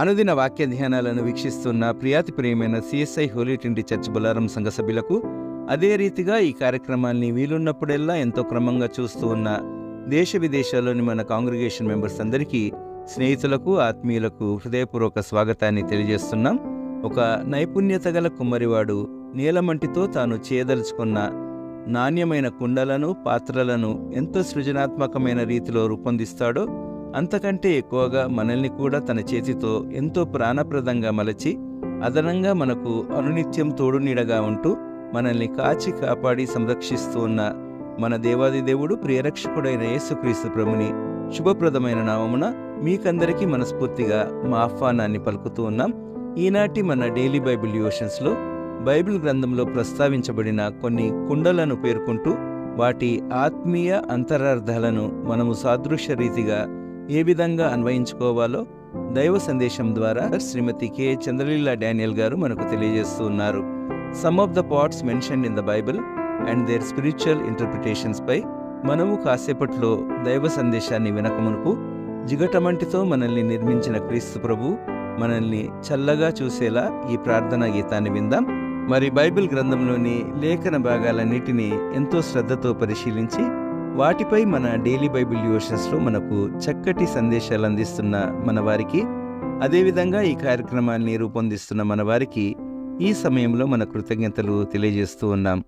అనుదిన వాక్య ధ్యానాలను వీక్షిస్తున్న ప్రియాతి ప్రియమైన CSI Holy Trinity Church Bollaram సంఘ సభ్యులకు, అదే రీతిగా ఈ కార్యక్రమాల్ని వీలున్నప్పుడెల్లా ఎంతో క్రమంగా చూస్తూ ఉన్న దేశ విదేశాల్లోని మన కాంగ్రిగేషన్ మెంబర్స్ అందరికీ, స్నేహితులకు, ఆత్మీయులకు హృదయపూర్వక స్వాగతాన్ని తెలియజేస్తున్నాం. ఒక నైపుణ్యత గల కుమ్మరివాడు నీలమంటితో తాను చేయదలుచుకున్న నాణ్యమైన కుండలను, పాత్రలను ఎంతో సృజనాత్మకమైన రీతిలో రూపొందిస్తాడో, అంతకంటే ఎక్కువగా మనల్ని కూడా తన చేతితో ఎంతో ప్రాణప్రదంగా మలచి అదనంగా మనకు అనునిత్యం తోడునీడగా ఉంటూ మనల్ని కాచి కాపాడి సంరక్షిస్తూ ఉన్న మన దేవాది దేవుడు, ప్రియరక్షకుడైన యేసుక్రీస్తు ప్రభుని శుభప్రదమైన నామమున మీకందరికీ మనస్ఫూర్తిగా మా ఆహ్వానాన్ని పలుకుతూ ఉన్నాం. ఈనాటి మన డైలీ బైబిల్ డివోషన్స్లో బైబిల్ గ్రంథంలో ప్రస్తావించబడిన కొన్ని కుండలను పేర్కొంటూ వాటి ఆత్మీయ అంతరార్థాలను మనము సాదృశ్య రీతిగా ఏ విధంగా అన్వయించుకోవాలో దైవ సందేశం ద్వారా శ్రీమతి కె చంద్రలీలా డానియల్ గారు మనకు తెలియజేస్తూ ఉన్నారు. Some of the parts mentioned in the Bible and their spiritual interpretations పై మనము కాసేపట్లో దైవ సందేశాన్ని వినకమునుపు జిగటమంటితో మనల్ని నిర్మించిన క్రీస్తు ప్రభు మనల్ని చల్లగా చూసేలా ఈ ప్రార్థనా గీతాన్ని విందాం. మరి బైబిల్ గ్రంథంలోని లేఖన భాగాలన్నిటినీ ఎంతో శ్రద్ధతో పరిశీలించి వాటిపై మన డైలీ బైబిల్ డివోషన్స్లో మనకు చక్కటి సందేశాలు అందిస్తున్న మన వారికి, అదేవిధంగా ఈ కార్యక్రమాన్ని రూపొందిస్తున్న మన వారికి ఈ సమయంలో మన కృతజ్ఞతలు తెలియజేస్తూ ఉన్నాం.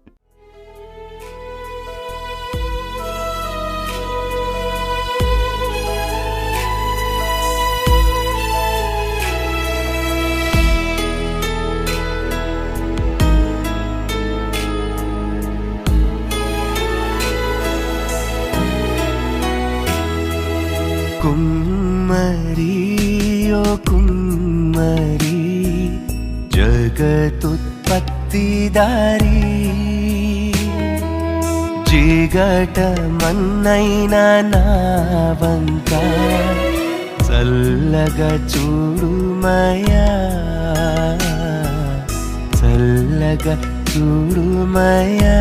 కుమ్మరి ఓ కుమ్మరి, జగతుత్పత్తిదారి, జిగటమన్నైన నా వంక చల్లగా చూడుమయా, చల్లగా చూడుమయా.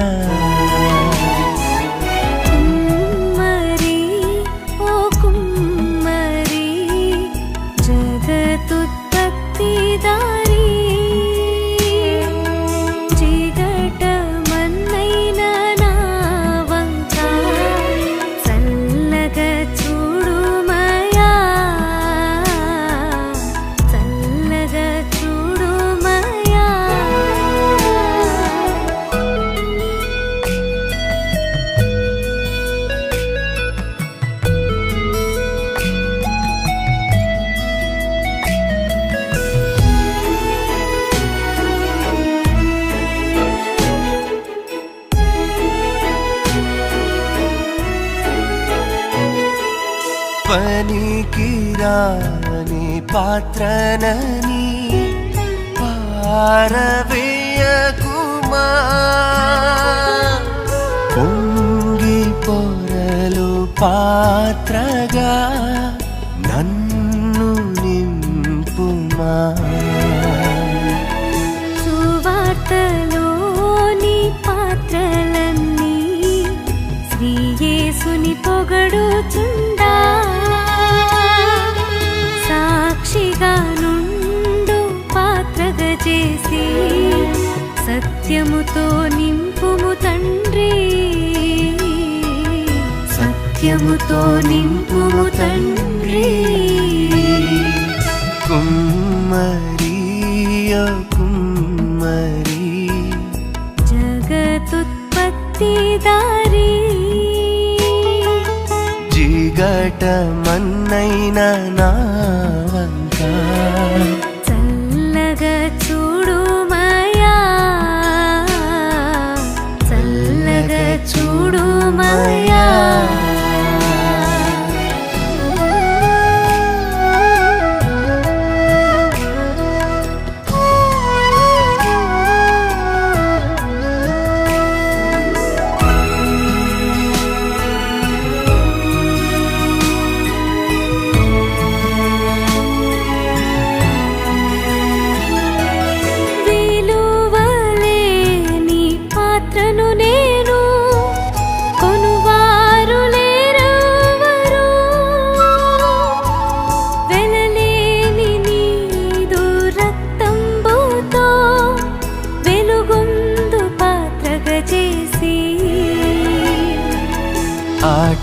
పనికిరాని పాత్రనని పారవేయకుమా, పొంగి పొరలు పాత్రగా నన్ను నింపుమా. సువార్తలోని పాత్రలన్నీ శ్రీ యేసుని పొగడుచుండా, సాక్షిగా నుండు పాత్రగా చేసి సత్యముతో నింపుము తండ్రి, సత్యముతో నింపుము తండ్రి. కుమ్మరి ఓ కుమ్మరి, జగతుత్పత్తిదారి, జిగటమన్నైన నా వంక చల్లగా చూడుమయా, చల్లగా చూడుమయా.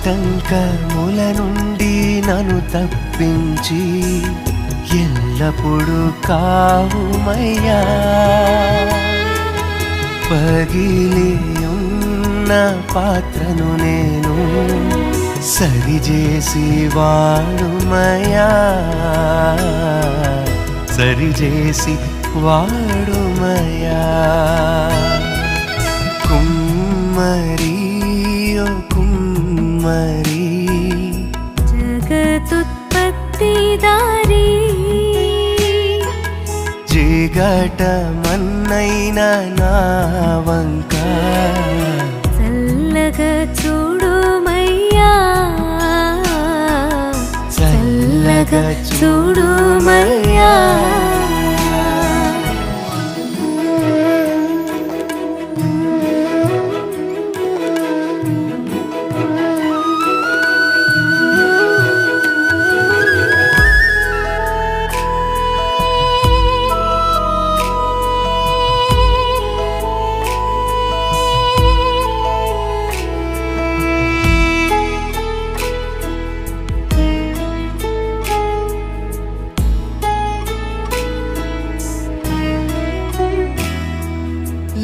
ఆటంకముల నుండి నన్ను తప్పించి ఎల్లప్పుడూ కావుమయ్యా. పగిలి ఉన్న పాత్రను నేను సరిచేసి వాడుమయ్యా, సరిచేసి వాడుమయ్యా. కుమ్మరి ఓ కుమ్మరి, జగదుత్పత్తిదారి, జిగటమన్నైన నా వంక చల్లగా చూడుమయ్యా, చల్లగా చూడుమయ్యా.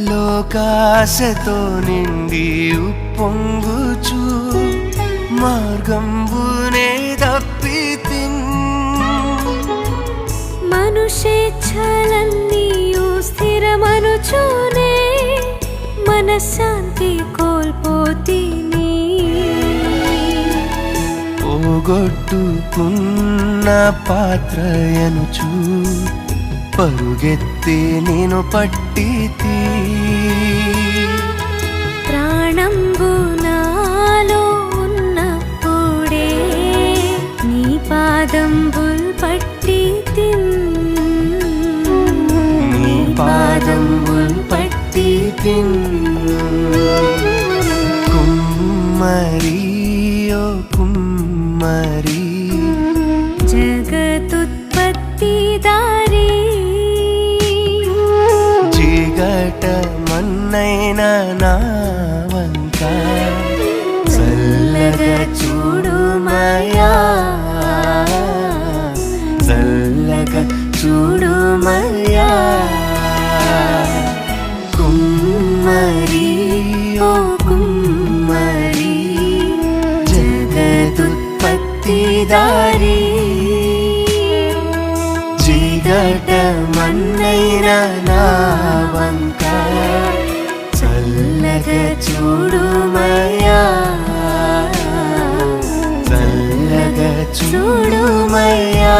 లోకాశతో నిండి ఉప్పొంగుచు మార్గంబునే తప్పితిన్. మనుషేచ్ఛలన్నీయు స్థిరమనుచూనే మనశ్శాంతి కోల్పోతిని. పోగొట్టుకున్న పాత్రయనుచు పరుగెత్తి నేను పట్టితి. ప్రాణంబు నాలో ఉన్నప్పుడే నీ పాదంబుల్ పట్టితిన్, నీ పాదంబుల్ పట్టితిన్. కుమ్మరి ఓ కుమ్మరి, జగదుత్పత్తిదారి, జిగటమన్నైన నా వంక చల్లగా చూడుమయ్యా, చల్లగా చూడుమయ్యా. కుమ్మరి ఓ కుమ్మరి, జగదుత్పత్తిదారి, జిగటమన్నైన నా వంక చల్లగా చూడుమయ్యా, చల్లగా చూడుమయ్యా.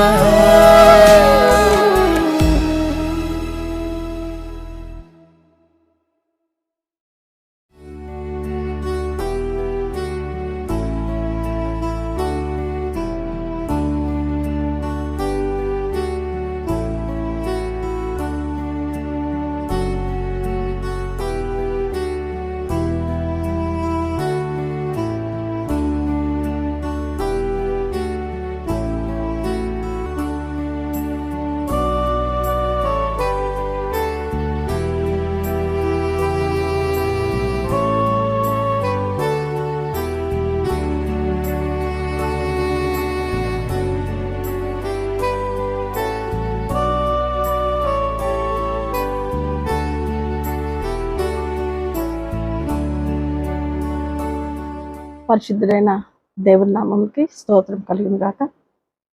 పరిశుద్ధుడైన దేవుని నామముకి స్తోత్రం కలుగును గాక.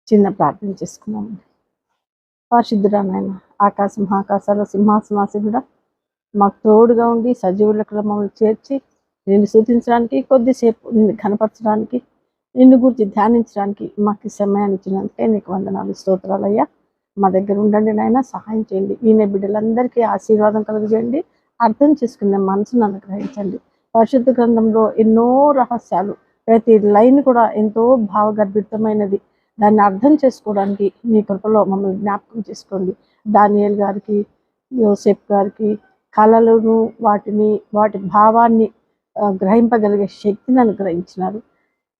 చిన్న ప్రార్థన చేసుకున్నామండి. పరిశుద్ధుడా నాయన, ఆకాశ మహాకాశాల సింహాసనాసీనుడా, మాకు తోడుగా ఉండి సజీవులకు మమ్మల్ని చేర్చి నిన్ను స్తుతించడానికి, కొద్దిసేపు నిన్ను కనపరచడానికి, నిన్ను గురించి ధ్యానించడానికి మాకు ఈ సమయాన్ని ఇచ్చినందుకే నీకు వందనాలు, స్తోత్రాలయ్యా. మా దగ్గర ఉండండి నాయన, సహాయం చేయండి. వినే బిడ్డలందరికీ ఆశీర్వాదం కలుగజేయండి. అర్థం చేసుకునే మనసును అనుగ్రహించండి. పరిశుద్ధ గ్రంథంలో ఎన్నో రహస్యాలు, ప్రతి లైన్ కూడా ఎంతో భావగర్భితమైనది. దాన్ని అర్థం చేసుకోవడానికి మీ కృపలో మమ్మల్ని జ్ఞాపకం చేసుకోండి. దానియేలు గారికి, యోసేపు గారికి కళలను, వాటి భావాన్ని గ్రహింపగలిగే శక్తిని అనుగ్రహించినారు.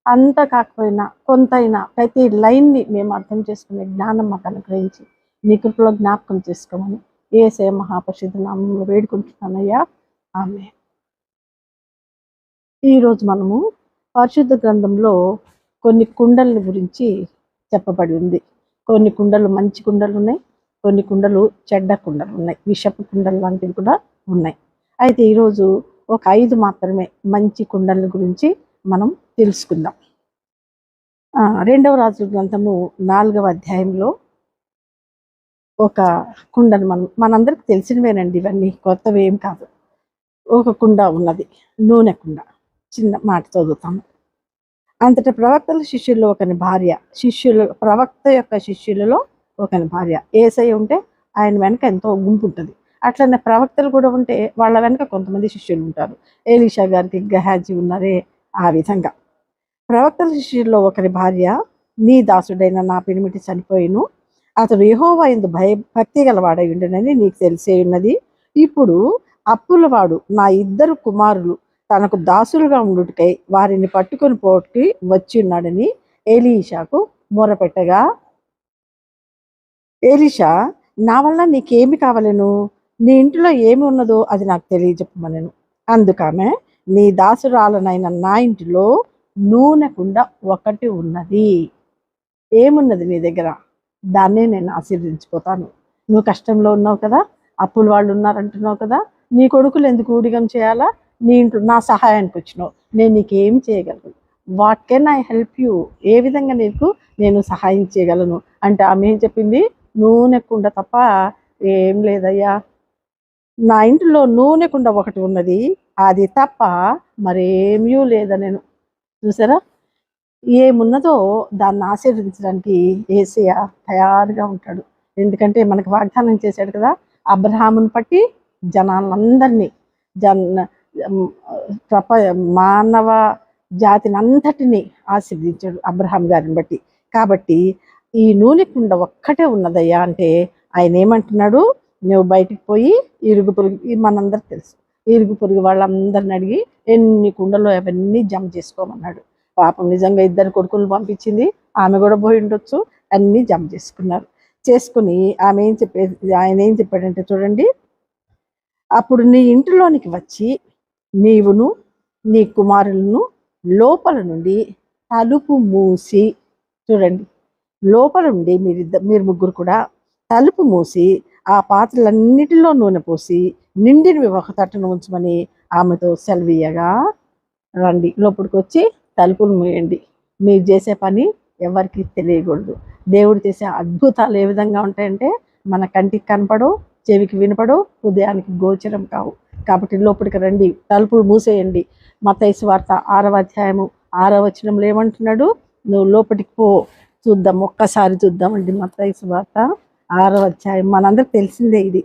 అంత కాకపోయినా కొంతైనా ప్రతి లైన్ని మేము అర్థం చేసుకునే జ్ఞానం మాకు అనుగ్రహించి నీ కృపలో జ్ఞాపకం చేసుకోమని యేసయ్య మహాపరిశుద్ధ నామములో వేడుకుంటున్నానయ్యా, ఆమేన్. ఈరోజు మనము పరిశుద్ధ గ్రంథంలో కొన్ని కుండల గురించి చెప్పబడి ఉంది. కొన్ని కుండలు మంచి కుండలు ఉన్నాయి, కొన్ని కుండలు చెడ్డ కుండలు ఉన్నాయి, విషపు కుండలు లాంటివి కూడా ఉన్నాయి. అయితే ఈరోజు ఒక 5 మాత్రమే మంచి కుండల గురించి మనం తెలుసుకుందాం. 2వ రాజుల గ్రంథము 4వ అధ్యాయంలో ఒక కుండను మనందరికి తెలిసినవేనండి, ఇవన్నీ కొత్తవి ఏం కాదు. ఒక కుండ ఉన్నది, నూనె కుండ. చిన్న మాట చదువుతాము. అంతటా ప్రవక్తల శిష్యుల్లో ఒకని భార్య, ప్రవక్త యొక్క శిష్యులలో ఒకని భార్య. యేసయ్య ఉంటే ఆయన వెనక ఎంతో గుంపు ఉంటుంది, అట్లనే ప్రవక్తలు కూడా ఉంటే వాళ్ళ వెనక కొంతమంది శిష్యులు ఉంటారు. ఎలీషా గారికి గెహాజీ ఉన్నారే, ఆ విధంగా ప్రవక్తల శిష్యుల్లో ఒకరి భార్య, నీ దాసుడైన నా పెనిమిటి చనిపోయిను, అతడు యెహోవా యందు భక్తి గలవాడై ఉండనని నీకు తెలిసే ఉన్నది. ఇప్పుడు అప్పులవాడు నా 2 కుమారులు తనకు దాసులుగా ఉండుటకై వారిని పట్టుకొని పోటుకి వచ్చి ఉన్నాడని ఎలీషాకు మొరపెట్టగా, ఎలీషా, నా వల్ల నీకేమి కావలేను, నీ ఇంటిలో ఏమి ఉన్నదో అది నాకు తెలియజెప్పమనెను. అందుకామె, నీ దాసురాలనైన నా ఇంటిలో నూనె కుండ ఒకటి ఉన్నది. ఏమున్నది నీ దగ్గర? దాన్నే నేను ఆశీర్వదించిపోతాను. నువ్వు కష్టంలో ఉన్నావు కదా, అప్పులు వాళ్ళు ఉన్నారంటున్నావు కదా, నీ కొడుకులు ఎందుకు ఊడిగం చేయాలా? నీ ఇంట్లో నా సహాయానికి వచ్చినావు, నేను నీకేం చేయగలను? What can I help you? ఏ విధంగా నీకు నేను సహాయం చేయగలను అంటే ఆమె ఏం చెప్పింది? నూనె కుండ తప్ప ఏం లేదయ్యా, నా ఇంటిలో నూనె కుండ ఒకటి ఉన్నది, అది తప్ప మరేమీ లేదా. నేను చూసారా, ఏమున్నదో దాన్ని ఆశీర్వదించడానికి యేసయ్య తయారుగా ఉంటాడు. ఎందుకంటే మనకు వాగ్దానం చేశాడు కదా, అబ్రహామును బట్టి జనాలందరినీ మానవ జాతిని అంతటిని ఆశీర్వదించాడు అబ్రహాం గారిని బట్టి. కాబట్టి ఈ నూనె కుండ ఒక్కటే ఉన్నదయ్యా అంటే ఆయన ఏమంటున్నాడు? నువ్వు బయటికి పోయి ఇరుగు పొరుగు, మనందరికి తెలుసు, ఇరుగు పొరుగు వాళ్ళందరిని అడిగి ఎన్ని కుండలో అవన్నీ జమ చేసుకోమన్నాడు. పాపం నిజంగా 2 కొడుకులు పంపించింది, ఆమె కూడా పోయి ఉండొచ్చు. అన్నీ జమ చేసుకుని ఆయన ఏం చెప్పాడంటే చూడండి, అప్పుడు నీ ఇంటిలోనికి వచ్చి నీవును నీ కుమారులను లోపల నుండి తలుపు మూసి, చూడండి, లోపల నుండి మీరు ముగ్గురు కూడా తలుపు మూసి ఆ పాత్రలన్నిటిలో నూనె పోసి నిండినవి ఒక తట్టును ఉంచమని ఆమెతో సెలవీయగా, రండి లోపలికి వచ్చి తలుపులు మూయండి, మీరు చేసే పని ఎవరికి తెలియకూడదు. దేవుడు చేసే అద్భుతాలు ఏ విధంగా ఉంటాయంటే మన కంటికి కనపడవు, చెవికి వినపడవు, హృదయానికి గోచరం కావు. కాబట్టి లోపలికి రండి, తలుపులు మూసేయండి. మత్తయి సువార్త 6వ అధ్యాయము 6వ వచనంలో ఏమంటున్నాడు? నువ్వు లోపలికి పో, చూద్దాం, ఒక్కసారి చూద్దామండి. మత్తయి సువార్త 6వ అధ్యాయం మనందరికి తెలిసిందే ఇది.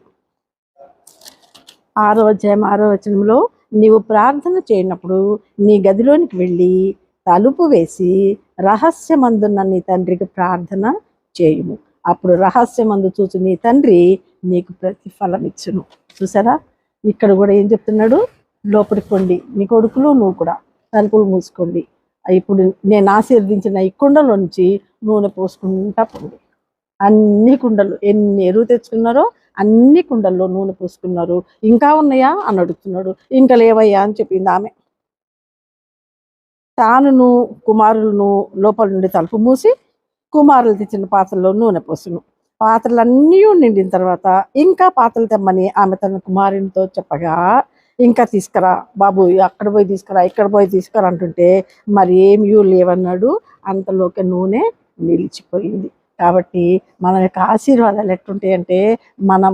6వ అధ్యాయం 6వ వచనంలో, నీవు ప్రార్థన చేయనప్పుడు నీ గదిలోనికి వెళ్ళి తలుపు వేసి రహస్యమందున్న నీ తండ్రికి ప్రార్థన చేయుము, అప్పుడు రహస్యమందు చూసి నీ తండ్రి నీకు ప్రతిఫలం ఇచ్చును. చూసారా, ఇక్కడ కూడా ఏం చెప్తున్నాడు? లోపలికి పొండి, నీ కొడుకులు నువ్వు కూడా తలుపులు మూసుకోండి. ఇప్పుడు నేను ఆశీర్వదించిన ఈ కుండలో నుంచి నూనె పోసుకుంటా పొండి. అన్ని కుండలు ఎన్ని ఎరువు తెచ్చుకున్నారో అన్ని కుండల్లో నూనె పోసుకున్నారు. ఇంకా ఉన్నాయా అని అడుగుతున్నాడు. ఇంకా లేవయ్యా అని చెప్పింది ఆమె. తానును కుమారులను లోపల నుండి తలుపు మూసి కుమారులు తెచ్చిన పాత్రలో నూనె పోసును. పాత్రలన్నీ నిండిన తర్వాత ఇంకా పాత్రలు తెమ్మని ఆమె తన కుమారునితో చెప్పగా, ఇంకా తీసుకురా బాబు, అక్కడ పోయి తీసుకురా, ఇక్కడ పోయి తీసుకురా అంటుంటే మరి ఏమీ లేవన్నాడు. అంతలోకి నూనె నిలిచిపోయింది. కాబట్టి మన యొక్క ఆశీర్వాదాలు ఎట్టుంటాయి అంటే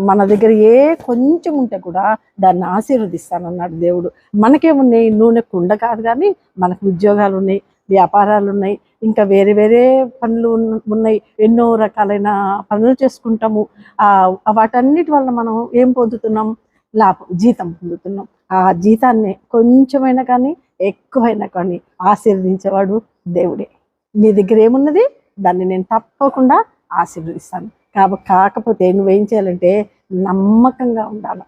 మన దగ్గర ఏ కొంచెం ఉంటే కూడా దాన్ని ఆశీర్వదిస్తానన్నాడు దేవుడు. మనకేమున్నాయి? నూనె కుండ కాదు, కానీ మనకు ఉద్యోగాలు ఉన్నాయి, వ్యాపారాలు ఉన్నాయి, ఇంకా వేరే వేరే పనులు ఉన్నాయి, ఎన్నో రకాలైన పనులు చేసుకుంటాము. వాటన్నిటి వల్ల మనం ఏం పొందుతున్నాం? జీతం పొందుతున్నాం. ఆ జీతాన్ని కొంచెమైనా కానీ ఎక్కువైనా కానీ ఆశీర్వదించేవాడు దేవుడే. నీ దగ్గర ఏమున్నది? దాన్ని నేను తప్పకుండా ఆశీర్వదిస్తాను. కాకపోతే నువ్వేం చేయాలంటే నమ్మకంగా ఉండాలి.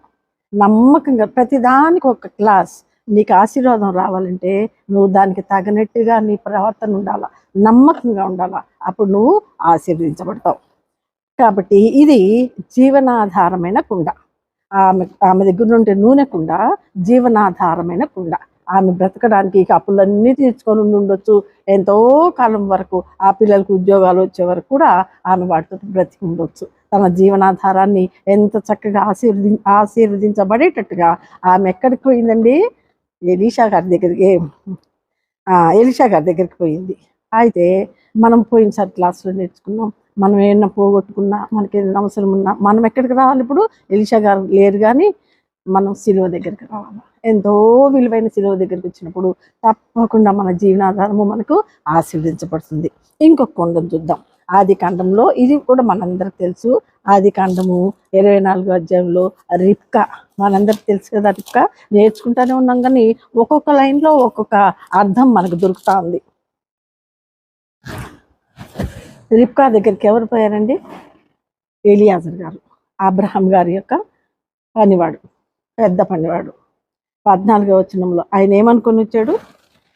నమ్మకంగా ప్రతిదానికి ఒక క్లాస్. నీకు ఆశీర్వాదం రావాలంటే నువ్వు దానికి తగినట్టుగా నీ ప్రవర్తన ఉండాలా, నమ్మకంగా ఉండాలా, అప్పుడు నువ్వు ఆశీర్వదించబడతావు. కాబట్టి ఇది జీవనాధారమైన కుండ. ఆమె దగ్గర నుండి నూనె కుండ జీవనాధారమైన కుండ. ఆమె బ్రతకడానికి ఇక అప్పులన్నీ తీర్చుకొని ఉండొచ్చు. ఎంతో కాలం వరకు ఆ పిల్లలకు ఉద్యోగాలు వచ్చే వరకు కూడా ఆమె వాటితో బ్రతికి ఉండొచ్చు. తన జీవనాధారాన్ని ఎంత చక్కగా ఆశీర్వదించబడేటట్టుగా ఆమె ఎక్కడికి పోయిందండి? ఎలీషా గారి దగ్గరికి పోయింది. అయితే మనం పోయినసారి క్లాస్లో నేర్చుకున్నాం, మనం ఏమన్నా పోగొట్టుకున్నా, మనకి ఏదైనా అవసరం ఉన్నా మనం ఎక్కడికి రావాలి? ఇప్పుడు ఎలీషా గారు లేరు, కానీ మనం సిలువ దగ్గరికి రావాలి. ఎంతో విలువైన సిలువ దగ్గరికి వచ్చినప్పుడు తప్పకుండా మన జీవనాధారము మనకు ఆశీర్వదించబడుతుంది. ఇంకొక కొండం చూద్దాం. ఆది కాండంలో, ఇది కూడా మనందరికి తెలుసు, ఆది కాండము 24వ అధ్యాయంలో రిబ్కా, మనందరికి తెలుసు కదా. రిబ్కా నేర్చుకుంటానే ఉన్నాం, కానీ ఒక్కొక్క లైన్లో ఒక్కొక్క అర్థం మనకు దొరుకుతా ఉంది. రిబ్కా దగ్గరికి ఎవరు పోయారండి? ఎలియాజర్ గారు, అబ్రహాం గారి యొక్క పనివాడు, పెద్ద పనివాడు. 14వ వచనంలో ఆయన ఏమనుకొని వచ్చాడు?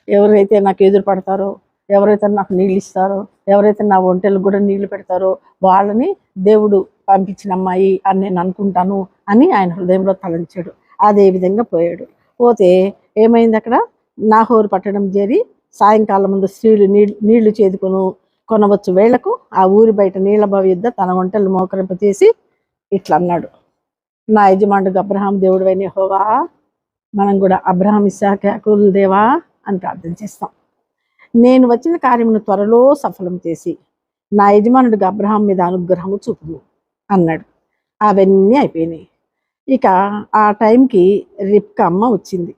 ఎవరైతే నాకు ఎదురు పడతారో, ఎవరైతే నాకు నీళ్ళు ఇస్తారో, ఎవరైతే నా ఒంటెలకు కూడా నీళ్లు పెడతారో వాళ్ళని దేవుడు పంపించిన అమ్మాయి అని నేను అనుకుంటాను అని ఆయన హృదయంలో తలంచాడు. అదే విధంగా పోయాడు. పోతే ఏమైంది? అక్కడ నాహోరు పట్టణం చేరి సాయంకాలం ముందు స్త్రీలు నీళ్లు కొనవచ్చు వేళకు ఆ ఊరి బయట నీళ్ల బావి యుద్ధ తన ఒంటెలు మోకరింపచేసి ఇట్లా అన్నాడు, నా యజమానుడు అబ్రహాం దేవుడు అయిన యెహోవా. మనం కూడా అబ్రహాం ఇస్సాకు యాకోబుల దేవా అని ప్రార్థన చేస్తాం. నేను వచ్చిన కార్యమును త్వరలో సఫలం చేసి నా యజమానుడిగా అబ్రహాం మీద అనుగ్రహము చూపును అన్నాడు. అవన్నీ అయిపోయినాయి. ఇక ఆ టైంకి రిబ్కా అమ్మ వచ్చింది.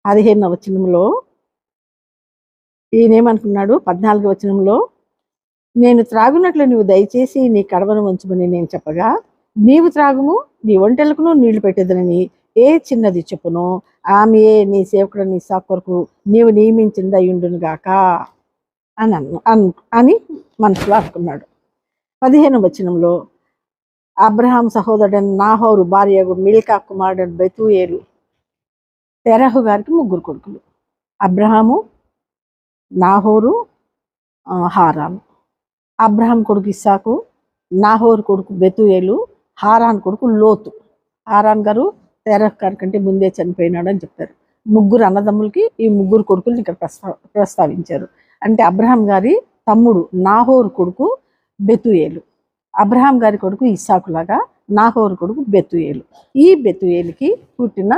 15వ వచనంలో ఈయనేమనుకున్నాడు? 14వ వచనంలో, నేను త్రాగునట్లు నీవు దయచేసి నీ కడవను ఉంచుమని నేను చెప్పగా, నీవు త్రాగుము, నీ ఒంటెలకును నీళ్లు పెట్టేదనని ఏ చిన్నది చెప్పును, ఆమె నీ సేవకుడు నీ కొరకు నీవు నియమించింది అయ్యుండును గాక అని మనసులో అనుకున్నాడు. 15వ వచనంలో, అబ్రహాం సహోదరుడైన నాహోరు భార్య మిల్కా కుమారుడు బెతూయేలు, తెరహు గారికి 3 కొడుకులు, అబ్రహాము, నాహోరు, హారాను. అబ్రహాం కొడుకు ఇస్సాకు, నాహోరు కొడుకు బెతూయేలు, హారాన్ కొడుకు లోతు. హారాన్ గారు తెరహు గారి కంటే ముందే చనిపోయినాడు అని చెప్తారు. 3 అన్నదమ్ములకి ఈ 3 కొడుకుల్ని ఇక్కడ ప్రస్తావించారు. అంటే అబ్రహాం గారి తమ్ముడు నాహోరు కొడుకు బెతూయేలు, అబ్రహాం గారి కొడుకు ఇస్సాకులాగా నాహోరు కొడుకు బెతూయేలు. ఈ బెతూయేలుకి పుట్టిన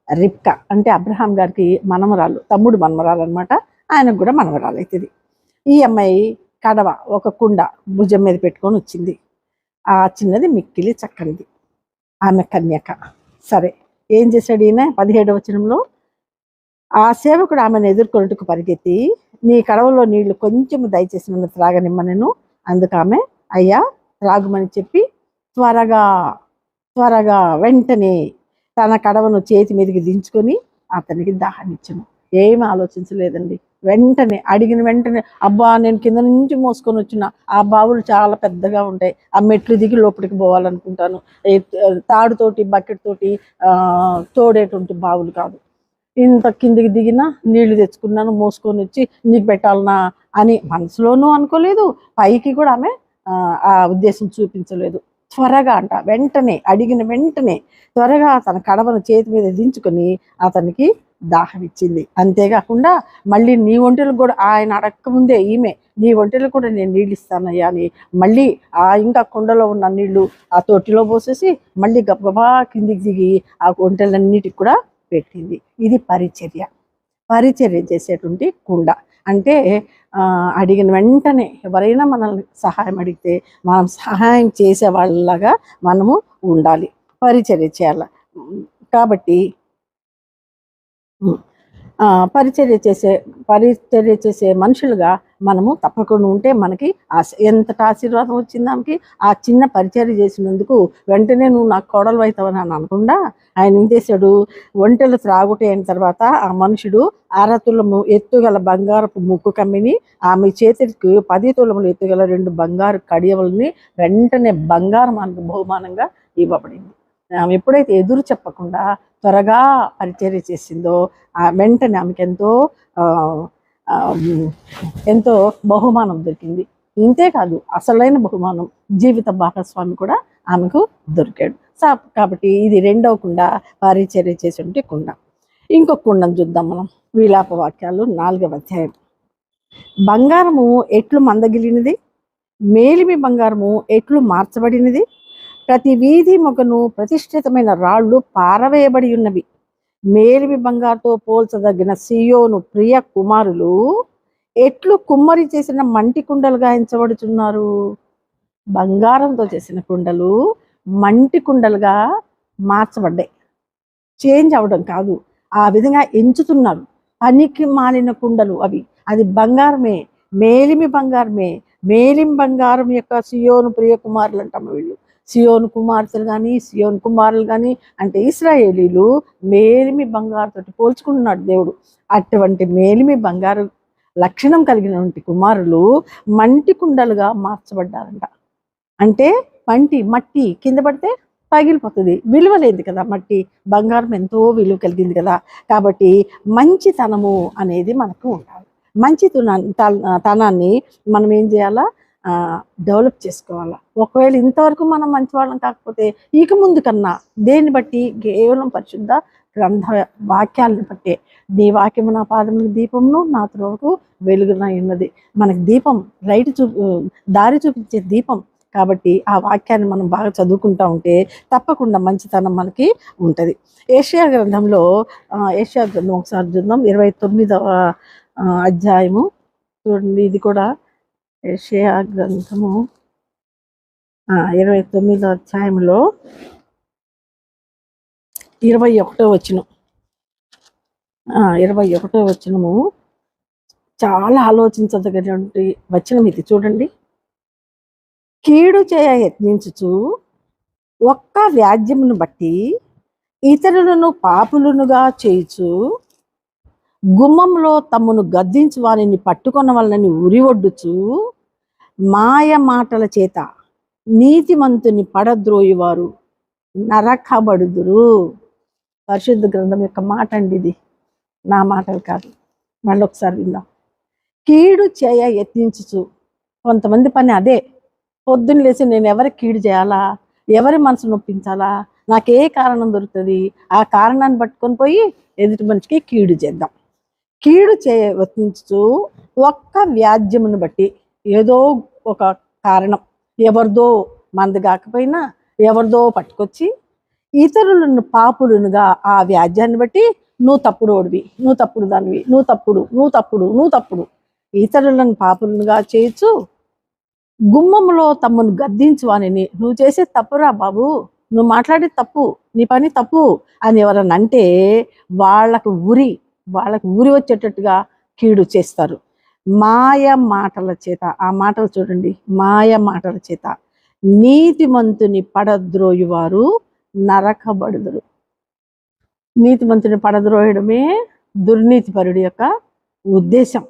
రిబ్కా అంటే అబ్రహాం గారికి మనమరాలు, తమ్ముడు మనమరాలు అనమాట. ఆయనకు కూడా మనమరాలు అవుతుంది. ఈ అమ్మాయి కడవ, ఒక కుండ భుజం మీద పెట్టుకొని వచ్చింది. ఆ చిన్నది మిక్కిలి చక్కనిది, ఆమె కన్యక. సరే, ఏం చేశాడు ఈయన? 17వ వచనంలో, ఆ సేవకుడు ఆమెను ఎదుర్కొన్నట్టుకు పరిగెత్తి, నీ కడవలో నీళ్లు కొంచెం దయచేసి నన్ను త్రాగనిమ్మనెను. అందుకు ఆమె, అయ్యా త్రాగుమని చెప్పి త్వరగా వెంటనే తన కడవను చేతి మీదకి దించుకొని అతనికి దాహాన్నిచ్చాను. ఏమి ఆలోచించలేదండి. వెంటనే అడిగిన వెంటనే, అబ్బా నేను కింద నుంచి మోసుకొని వచ్చిన, ఆ బావులు చాలా పెద్దగా ఉంటాయి, ఆ మెట్లు దిగి లోపలికి పోవాలనుకుంటాను. తాడుతోటి బకెట్ తోటి తోడేటువంటి బావులు కాదు. ఇంత కిందికి దిగినా నీళ్లు తెచ్చుకున్నాను, మోసుకొని వచ్చి నీకు పెట్టాలనా అని మనసులోనూ అనుకోలేదు, పైకి కూడా ఆమె ఆ ఉద్దేశం చూపించలేదు. త్వరగా వెంటనే అడిగిన వెంటనే త్వరగా తన కడవను చేతి మీద దించుకొని అతనికి దాహం ఇచ్చింది. అంతేకాకుండా మళ్ళీ నీ ఒంటెలకు కూడా, ఆయన అడక్కముందే ఈమె, నీ ఒంటెలకు కూడా నేను నీళ్ళు ఇస్తానయ్యా అని మళ్ళీ ఇంకా కుండలో ఉన్న నీళ్లు ఆ తొట్టిలో పోసేసి మళ్ళీ గబగబా కిందికి దిగి ఆ ఒంటెలన్నిటికి కూడా పెట్టింది. ఇది పరిచర్య చేసేటువంటి కుండ. అంటే అడిగిన వెంటనే ఎవరైనా మనల్ని సహాయం అడిగితే మనం సహాయం చేసే వాళ్ళలాగా మనము ఉండాలి, పరిచర్య చేయాలి. కాబట్టి పరిచర్య చేసే మనుషులుగా మనము తప్పకుండా ఉంటే మనకి ఎంతటి ఆశీర్వాదం వచ్చింది ఆమెకి. ఆ చిన్న పరిచర్య చేసినందుకు వెంటనే నువ్వు నాకు కోడలు అవుతావని అని అనకుండా ఆయన ఏం చేశాడు? ఒంటెలు త్రాగుట అయిన తర్వాత ఆ మనుషుడు 6 తులము ఎత్తుగల బంగారపు ముక్కు కమ్మిని ఆమె చేతికి 10 తులములు ఎత్తుగల 2 బంగారు కడియవల్ని వెంటనే బంగారం ఆమెకు బహుమానంగా ఇవ్వబడింది. ఆమె ఎప్పుడైతే ఎదురు చెప్పకుండా త్వరగా పరిచర్య చేసిందో వెంటనే ఆమెకి ఎంతో బహుమానం దొరికింది. ఇంతేకాదు, అసలైన బహుమానం జీవిత భాగస్వామి కూడా ఆమెకు దొరికాడు. కాబట్టి ఇది రెండవ కుండ, పరిచర్య చేసేటువంటి కుండ. ఇంకొక కుండం చూద్దాం మనం. విలాప వాక్యాలు 4వ అధ్యాయం. బంగారము ఎట్లు మందగిలినది, మేలిమి బంగారము ఎట్లు మార్చబడినది, ప్రతి వీధి మొగను ప్రతిష్ఠితమైన రాళ్ళు పారవేయబడి ఉన్నవి. మేలిమి బంగారుతో పోల్చదగిన సియోను ప్రియ కుమారులు ఎట్లు కుమ్మరి చేసిన మంటి కుండలుగా ఎంచబడుతున్నారు. బంగారంతో చేసిన కుండలు మంటి కుండలుగా మార్చబడ్డాయి. చేంజ్ అవ్వడం కాదు, ఆ విధంగా ఎంచుతున్నారు. పనికి మాలిన కుండలు అవి. అది బంగారమే, మేలిమి బంగారమే. మేలిమి బంగారం యొక్క సియోను ప్రియ కుమారులు అంటాము వీళ్ళు. సియోను కుమార్తెలు కానీ సియోను కుమారులు కానీ అంటే ఇశ్రాయేలీలు మేలిమి బంగారుతో పోల్చుకుంటున్నాడు దేవుడు. అటువంటి మేలిమి బంగారు లక్షణం కలిగినటువంటి కుమారులు మంటి కుండలుగా మార్చబడ్డారంట. అంటే మట్టి కింద పడితే పగిలిపోతుంది, విలువ లేదు కదా. మట్టి, బంగారం ఎంతో విలువ కలిగింది కదా. కాబట్టి మంచితనము అనేది మనకు ఉండాలి. తనాన్ని మనం ఏం చేయాలా, డెవలప్ చేసుకోవాలా. ఒకవేళ ఇంతవరకు మనం మంచివాళ్ళం కాకపోతే ఇక ముందు కన్నా దేన్ని బట్టి, కేవలం పరిశుద్ధ గ్రంథ వాక్యాలను బట్టే. నీ వాక్యము నా పాదములకు దీపమును, నా త్రోవకు వెలుగునై ఉన్నది. మనకి దీపం, దారి చూపించే దీపం. కాబట్టి ఆ వాక్యాన్ని మనం బాగా చదువుకుంటూ ఉంటే తప్పకుండా మంచితనం మనకి ఉంటుంది. ఏషియా గ్రంథంలో ఒకసారి చూద్దాం. 29వ అధ్యాయము చూడండి. ఇది కూడా ఏషియా గ్రంథము 29వ అధ్యాయంలో 21వ వచనం. 21వ వచనము చాలా ఆలోచించదగినటువంటి వచనం ఇది. చూడండి. కీడు చేయ యత్నించుచు ఒక్క వ్యాజ్యమును బట్టి ఇతరులను పాపులునుగా చేయుచు గుమ్మంలో తమ్మును గద్దించు వారిని పట్టుకొన వలనని ఉరివొడ్డుచు మాయ మాటల చేత నీతిమంతుని పడద్రోయువారు నరకబడుదురు. పరిశుద్ధ గ్రంథం యొక్క మాట అండి ఇది, నా మాటలు కాదు. మళ్ళీ ఒకసారి విందాం. కీడు చేయ యత్నించుచు, కొంతమంది పని అదే. పొద్దున్న లేచి నేను ఎవరికి కీడు చేయాలా, ఎవరి మనసు నొప్పించాలా, నాకే కారణం దొరుకుతుంది, ఆ కారణాన్ని పట్టుకొని పోయి ఎదుటి మనిషికి కీడు చేద్దాం. కీడు యత్నించుచు ఒక్క వ్యాజ్యమును బట్టి, ఏదో ఒక కారణం, ఎవరిదో మంది కాకపోయినా ఎవరిదో పట్టుకొచ్చి ఇతరులను పాపులునుగా ఆ వ్యాజ్యాన్ని బట్టి నువ్వు తప్పుడు ఓడివి, నువ్వు తప్పుడు దానివి, నువ్వు తప్పుడు ఇతరులను పాపులునుగా చేయొచ్చు. గుమ్మములో తమ్మును గద్దించు వానిని, నువ్వు చేసే తప్పురా బాబు, నువ్వు మాట్లాడే తప్పు, నీ పని తప్పు అని ఎవరన్నా అంటే వాళ్ళకు ఊరి వచ్చేటట్టుగా కీడు చేస్తారు. మాయ మాటల చేత, ఆ మాటలు చూడండి, మాయ మాటల చేత నీతిమంతుని పడద్రోయువారు నరకబడుదురు. నీతిమంతుని పడద్రోయడమే దుర్నీతిపరుడి యొక్క ఉద్దేశం.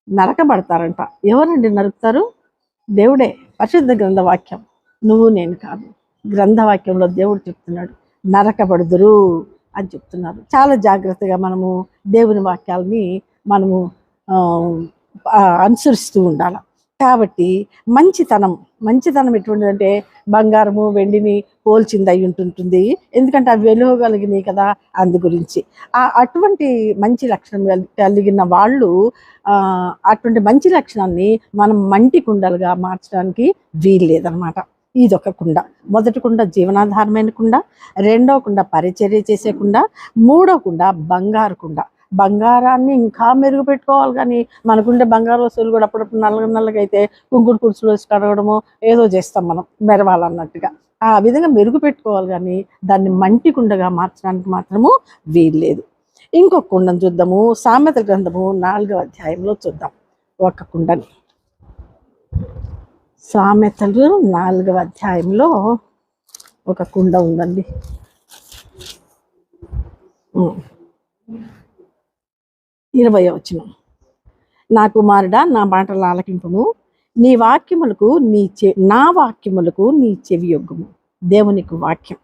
నరకబడతారంట. ఎవరండి నరుకుతారు? దేవుడే. పరిశుద్ధ గ్రంథ వాక్యం, నువ్వు నేను కాదు. గ్రంథవాక్యంలో దేవుడు చెప్తున్నాడు నరకబడుదురు అని చెప్తున్నారు. చాలా జాగ్రత్తగా మనము దేవుని వాక్యాలని మనము అనుసరిస్తూ ఉండాలి. కాబట్టి మంచితనం ఎటువంటిదంటే బంగారము వెండిని పోల్చింది అయి ఉంటుంటుంది. ఎందుకంటే అవి వెలువగలిగినాయి కదా, అందు గురించి. అటువంటి మంచి లక్షణం కలిగిన వాళ్ళు అటువంటి మంచి లక్షణాన్ని మనం మంటి కుండలుగా మార్చడానికి వీలు లేదనమాట. ఇదొక కుండ. మొదటి కుండ జీవనాధారమైన కుండ, రెండవ కుండ పరిచర్య చేసే కుండ, మూడవ కుండ బంగారు కుండ. బంగారాన్ని ఇంకా మెరుగు పెట్టుకోవాలి, కానీ మనకుండే బంగారు వస్తువులు కూడా అప్పుడప్పుడు నల్లగా అయితే కుంకుడు కుర్చులు వేసి కడగడము ఏదో చేస్తాం మనం, మెరవాలన్నట్టుగా. ఆ విధంగా మెరుగు పెట్టుకోవాలి, కానీ దాన్ని మంటి కుండగా మార్చడానికి మాత్రము వీలు లేదు. ఇంకొక కుండను చూద్దాము. సామెతల గ్రంథము 4వ అధ్యాయంలో చూద్దాం ఒక కుండని. సామెతలు 4వ అధ్యాయంలో ఒక కుండ ఉందండి. 20వ వచనం. నా కుమారుడా, నా మాటలు ఆలకింపుము, నా వాక్యములకు నీ చెవి యొగ్గుము. దేవునికి వాక్యం.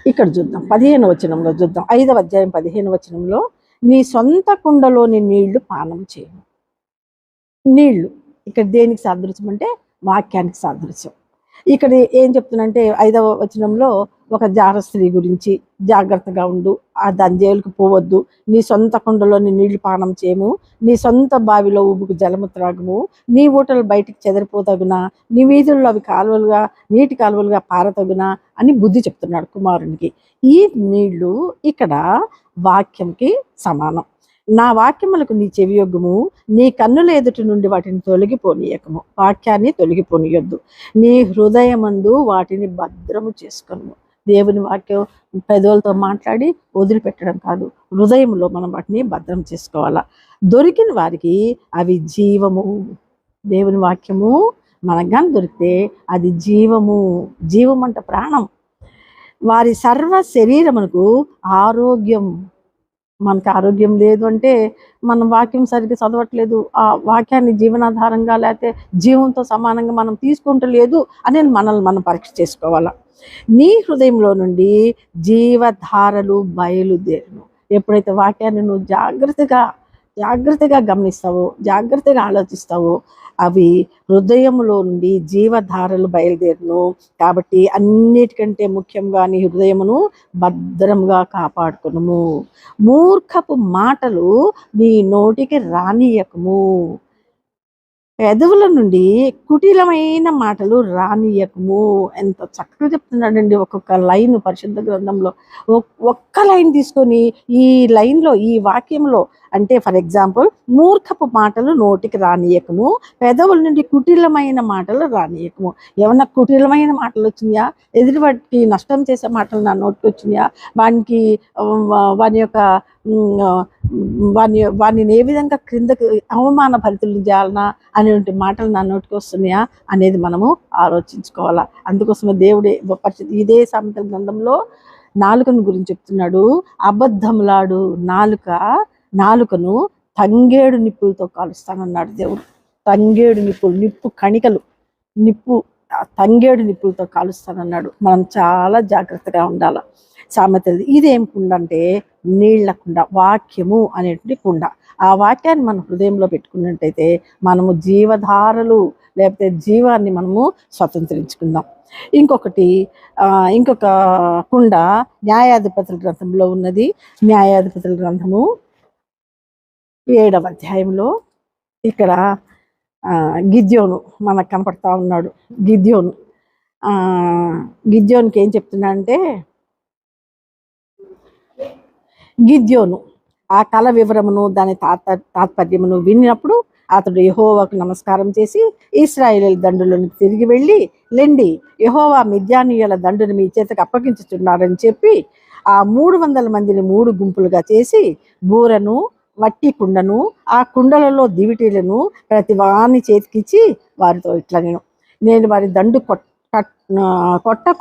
ఇక్కడ చూద్దాం 15వ వచనంలో చూద్దాం. 5వ అధ్యాయం 15వ వచనంలో, నీ సొంత కుండలోని నీళ్లు పానం చేయము. నీళ్లు ఇక్కడ దేనికి సాదృశ్యం అంటే వాక్యానికి సాదృశ్యం. ఇక్కడ ఏం చెప్తున్నంటే 5వ వచనంలో ఒక జార స్త్రీ గురించి, జాగ్రత్తగా ఉండు, దాని జోలికి పోవద్దు, నీ సొంత కుండలోని నీళ్లు పానం చేయము, నీ సొంత బావిలో ఉబుకు జలము త్రాగము, నీ ఊటలు బయటికి చెదరిపోతగునా, నీ వీధుల్లో అవి కాలువలుగా నీటి కాలువలుగా పారతగునా అని బుద్ధి చెప్తున్నాడు కుమారునికి. ఈ నీళ్లు ఇక్కడ వాక్యంకి సమానం. నా వాక్యములకు నీ చెవియొగ్గుము, నీ కన్నుల ఎదుటి నుండి వాటిని తొలగిపోనీయకము. వాక్యాన్ని తొలగిపోనీయొద్దు, నీ హృదయమందు వాటిని భద్రము చేసుకొనుము. దేవుని వాక్యం పెదవులతో మాట్లాడి వదిలిపెట్టడం కాదు, హృదయంలో మనం వాటిని భద్రం చేసుకోవాలా. దొరికిన వారికి అవి జీవము. దేవుని వాక్యము మనకు కానీ దొరికితే అది జీవము. జీవం అంటే ప్రాణం. వారి సర్వ శరీరమునకు ఆరోగ్యం. మనకు ఆరోగ్యం లేదు అంటే మనం వాక్యం సరిగ్గా చదవట్లేదు, ఆ వాక్యాన్ని జీవనాధారంగా లేకపోతే జీవంతో సమానంగా మనం తీసుకుంటలేదు అని మనల్ని మనం పరీక్ష చేసుకోవాలా. నీ హృదయంలో నుండి జీవధారలు బయలుదేరును. ఎప్పుడైతే వాక్యాన్ని నువ్వు జాగ్రత్తగా గమనిస్తావో, జాగ్రత్తగా ఆలోచిస్తావో, అవి హృదయంలో నుండి జీవధారలు బయలుదేరును. కాబట్టి అన్నిటికంటే ముఖ్యంగా నీ హృదయమును భద్రంగా కాపాడుకును. మూర్ఖపు మాటలు నీ నోటికి రానియకము. పెదవుల నుండి కుటిలమైన మాటలు రానియకము. ఎంత చక్కగా చెప్తున్నాడండి ఒక్కొక్క లైన్ పరిశుద్ధ గ్రంథంలో. ఒక్క లైన్ తీసుకొని ఈ లైన్లో, ఈ వాక్యంలో అంటే ఫర్ ఎగ్జాంపుల్, మూర్ఖపు మాటలు నోటికి రానియకము, పెదవుల నుండి కుటిలమైన మాటలు రానియకము. ఏమన్నా కుటిలమైన మాటలు వచ్చినాయా? ఎదుటివాటికి నష్టం చేసే మాటలు నా నోటికి వచ్చినాయా? వాడిని ఏ విధంగా క్రిందకి అవమాన భరితులు చేయాలనా అనేటువంటి మాటలు నా నోటికి వస్తున్నాయా అనేది మనము ఆలోచించుకోవాలా. అందుకోసమే దేవుడే ఇదే సామెతల గ్రంథంలో నాలుకను గురించి చెప్తున్నాడు. అబద్ధములాడు నాలుకను తంగేడు నిప్పులతో కాలుస్తానన్నాడు దేవుడు. తంగేడు నిప్పులు, నిప్పు కణికలు, తంగేడు నిప్పులతో కాలుస్తానన్నాడు. మనం చాలా జాగ్రత్తగా ఉండాలి. సామెతలు ఇదేం కుండ అంటే నీళ్ల కుండ, వాక్యము అనేటువంటి కుండ. ఆ వాక్యాన్ని మన హృదయంలో పెట్టుకున్నట్టయితే మనము జీవధారలు లేకపోతే జీవాన్ని మనము స్వతంత్రించుకుందాం. ఇంకొక కుండ న్యాయాధిపతుల గ్రంథంలో ఉన్నది. న్యాయాధిపతుల గ్రంథము 7వ అధ్యాయంలో ఇక్కడ గిద్యోను మనకు కనపడతా ఉన్నాడు. గిద్యోనుకి ఏం చెప్తున్నా అంటే, గిద్యోను ఆ కళ వివరమును దాని తాత్పర్యమును విన్నప్పుడు అతడు యెహోవాకు నమస్కారం చేసి ఇశ్రాయేలు దండులోనికి తిరిగి వెళ్ళి, లెండి, యెహోవా మిద్యానీయుల దండుని మీ చేతకు అప్పగించుతున్నారని చెప్పి ఆ 300 మందిని 3 గుంపులుగా చేసి బూరను, మట్టి కుండను, ఆ కుండలలో దివిటీలను ప్రతి వాని చేతికిచ్చి వారితో ఇట్లా, నేను వారి దండు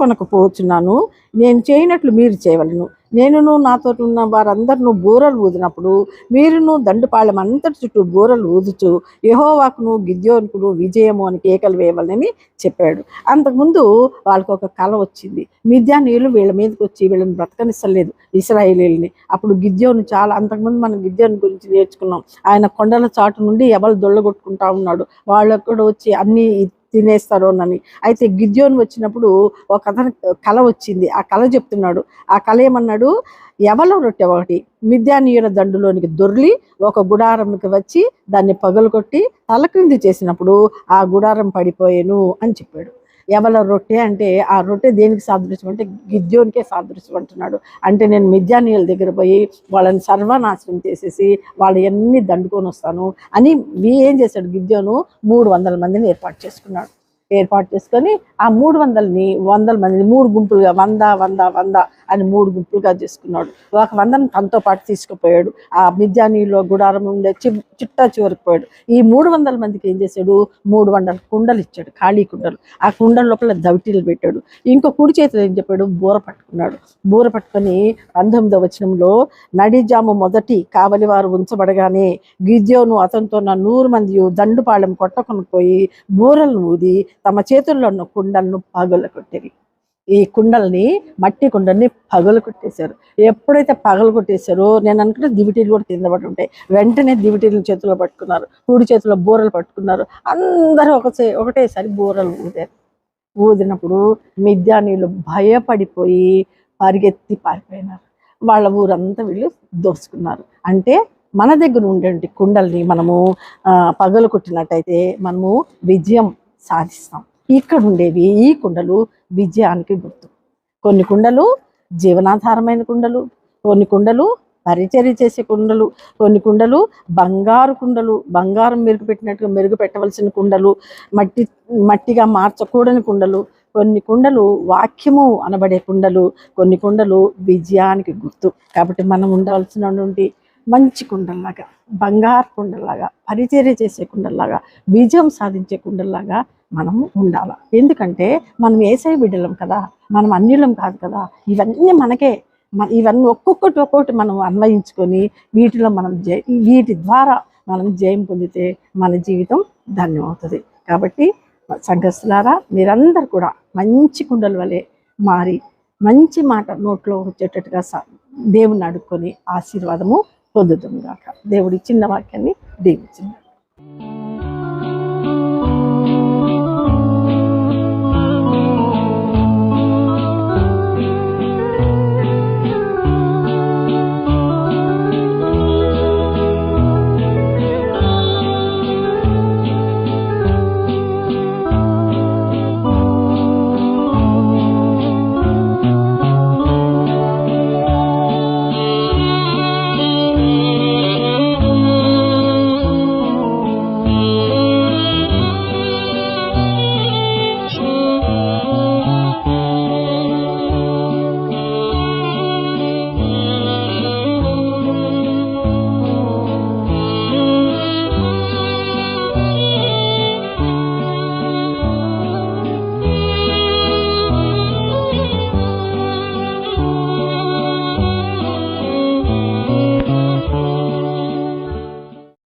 కొనకపోతున్నాను, నేను చేయనట్లు మీరు చేయవలను. నేనును నాతో ఉన్న వారందరూ బూరలు ఊదినప్పుడు మీరును దండుపాళెం అంతటి చుట్టూ బూరలు ఊదుచు యెహోవాకును గిద్యోనుకును విజయము అని కేకలు వేయవాలని చెప్పాడు. అంతకుముందు వాళ్ళకి ఒక కళ వచ్చింది. మిద్యానీయులు వీళ్ళ మీదకి వచ్చి వీళ్ళని బ్రతకనిస్తలేదు ఇశ్రాయేలీయుల్ని. అప్పుడు గిద్యోను అంతకుముందు మనం గిద్యోను గురించి నేర్చుకున్నాం. ఆయన కొండల చాటు నుండి ఎవరు దొళ్ళగొట్టుకుంటా ఉన్నాడు, వాళ్ళకు కూడా వచ్చి అన్ని తినేస్తారోనని. అయితే గిద్యోను వచ్చినప్పుడు ఒక అతని కళ వచ్చింది. ఆ కళ చెప్తున్నాడు. ఆ కళ ఏమన్నాడు, ఎవల రొట్టె ఒకటి మిద్యానీయుల దండులోనికి దొర్లి ఒక గుడారంకి వచ్చి దాన్ని పగలగొట్టి తలక్రింది చేసినప్పుడు ఆ గుడారం పడిపోయేను అని చెప్పాడు. ఎవల రొట్టె అంటే ఆ రొట్టె దేనికి సాదృశ్యం అంటే గిద్యోనికే సాదృశ్యం అంటున్నాడు. అంటే నేను మిద్యానీయుల దగ్గర పోయి వాళ్ళని సర్వనాశనం చేసేసి వాళ్ళు ఎన్ని దండుకొని వస్తాను అని ఏం చేశాడు గిద్యోను, 300 మందిని ఏర్పాటు చేసుకొని ఆ 100 మందిని 3 గుంపులుగా 100 అని 3 గుంపులుగా చేసుకున్నాడు. ఒక 100ని తనతో పాటు తీసుకుపోయాడు. ఆ మిద్యానీయులో గుడారం ఉండే చిట్టా చివరికి పోయాడు. ఈ 300 మందికి ఏం చేశాడు, 300 కుండలు ఇచ్చాడు, ఖాళీ కుండలు. ఆ కుండల లోపల దవిటీలు పెట్టాడు. ఇంకో కుడి చేతిలో ఏం చెప్పాడు, బూర పట్టుకున్నాడు. బూర పట్టుకొని 19వ వచనంలో, నడిజాము మొదటి కావలివారు ఉంచబడగానే గిద్యోను అతనితో 100 మంది దండుపాళెం కొట్టకొని పోయి బూరలను ఊది తమ చేతుల్లో ఉన్న కుండలను పగలగొట్టేవి. ఈ కుండల్ని, మట్టి కుండల్ని పగలగొట్టేశారు. ఎప్పుడైతే పగలగొట్టేశారో నేను అనుకుంటే దివిటీలు కూడా కింద పడి ఉంటాయి. వెంటనే దివిటీలను చేతిలో పట్టుకున్నారు, కుడి చేతిలో బూరలు పట్టుకున్నారు. అందరూ ఒకటేసారి బూరలు ఊదారు. ఊదినప్పుడు మిద్యానీయులు భయపడిపోయి పరిగెత్తి పారిపోయినారు. వాళ్ళ ఊరంతా వీళ్ళు దోచుకున్నారు. అంటే మన దగ్గర ఉండే కుండల్ని మనము పగలు కొట్టినట్టయితే మనము విజయం సాధిస్తాం. ఇక్కడ ఉండేవి ఈ కుండలు విజయానికి గుర్తు. కొన్ని కుండలు జీవనాధారమైన కుండలు, కొన్ని కుండలు పరిచర్య చేసే కుండలు, కొన్ని కుండలు బంగారు కుండలు, బంగారం మెరుగు పెట్టినట్టుగా మెరుగు పెట్టవలసిన కుండలు, మట్టిగా మార్చకూడని కుండలు, కొన్ని కుండలు వాక్యము అనబడే కుండలు, కొన్ని కుండలు విజయానికి గుర్తు. కాబట్టి మనం ఉండవలసినటువంటి మంచి కుండల్లాగా, బంగారు కుండల్లాగా, పరిచర్య చేసే కుండల్లాగా, విజయం సాధించే కుండల్లాగా మనము ఉండాలి. ఎందుకంటే మనం యేసయ్య బిడ్డలం కదా, మనం అన్యులం కాదు కదా. ఇవన్నీ మనకే, ఇవన్నీ ఒక్కొక్కటి మనం అన్వయించుకొని వీటిలో మనం వీటి ద్వారా మనం జయం పొందితే మన జీవితం ధన్యమవుతుంది. కాబట్టి సంఘస్థులారా, మీరందరూ కూడా మంచి కుండల వలె మారి మంచి మాట నోట్లో వచ్చేటట్టుగా దేవుని అడుక్కొని ఆశీర్వాదము పొందుతాం గాక. దేవుడి చిన్న వాక్యాన్ని దీవించింది.